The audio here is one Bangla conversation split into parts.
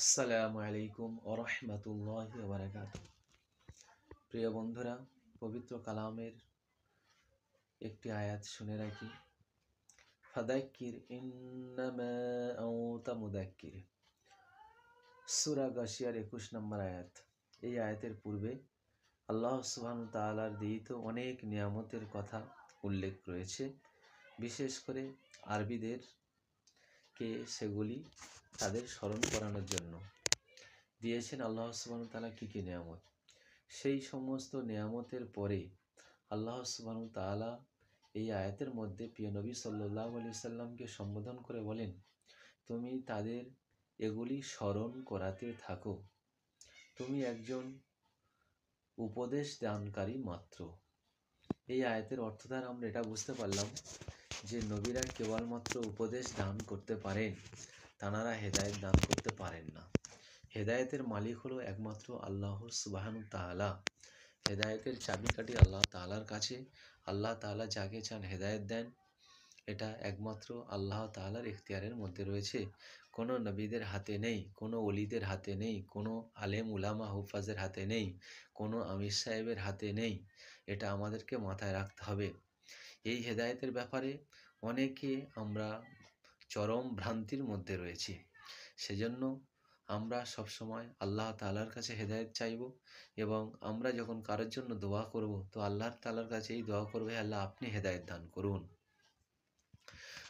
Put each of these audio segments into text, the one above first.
আসসালামু আলাইকুম ওয়া রাহমাতুল্লাহি ওয়া বারাকাতুহু। প্রিয় বন্ধুরা, পবিত্র কালামের একটি আয়াত শুনে রাখি। ফাদাক্কির ইন্নামা আনতা মুদাক্কির। সূরা গাশিয়ার 21 নম্বর আয়াত। এই আয়াতের পূর্বে আল্লাহ সুবহানাহু ওয়া তাআলার দিত অনেক নিয়ামতের কথা উল্লেখ রয়েছে। বিশেষ করে আরবিদেরকে সেগুলি তাদের স্মরণ করানোর জন্য দিয়েছেন আল্লাহ সুবহানাহু ওয়া তাআলা কী কী নিয়ামত। সেই সমস্ত নিয়ামতের পরে আল্লাহ সুবহানাহু ওয়া তাআলা এই আয়াতের মধ্যে প্রিয় নবী সাল্লাল্লাহু আলাইহি সাল্লামকে সম্বোধন করে বলেন, তুমি তাদের এগুলি স্মরণ করাতে থাকো, তুমি একজন উপদেশ দানকারী মাত্র। এই আয়াতের অর্থ দ্বারা আমরা এটা বুঝতে পারলাম যে নবীরা কেবলমাত্র উপদেশ দান করতে পারেন, তাঁরা হেদায়েত দান করতে পারেন না। হেদায়েতের মালিক হলো একমাত্র আল্লাহ সুবহানাহু ওয়া তাআলা। হেদায়েতের চাবিকাঠি আল্লাহ তাআলার কাছে। আল্লাহ তাআলা যাকে চান হেদায়েত দেন। এটা একমাত্র আল্লাহ তাআলার ইখতিয়ারের মধ্যে রয়েছে। কোনো নবীদের হাতে নেই, কোনো ওলিদের হাতে নেই, কোনো আলেম উলামা হুফাজের হাতে নেই, কোনো আমির সাহেবের হাতে নেই। এটা আমাদেরকে মাথায় রাখতে হবে। এই হেদায়েতের ব্যাপারে অনেকে আমরা চরম ভ্রান্তির মধ্যে রয়েছি। সেজন্য আমরা সবসময় আল্লাহ তাআলার কাছে হেদায়েত চাইব এবং আমরা যখন কারোর জন্য দোয়া করব তো আল্লাহ তাআলার কাছে এই দোয়া করব, হে আল্লাহ আপনি হেদায়েত দান করুন।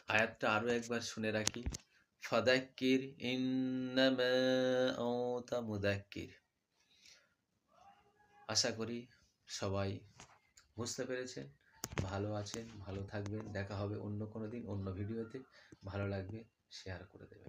আয়াতটা আরও একবার শুনে রাখি। ফাদাক্কির ইন্নামা আনতা মুদাক্কির। আশা করি সবাই বুঝতে পেরেছেন, ভালো আছেন, ভালো থাকবেন। দেখা হবে অন্য কোনো দিন অন্য ভিডিওতে। ভালো লাগবে শেয়ার করে দেবেন।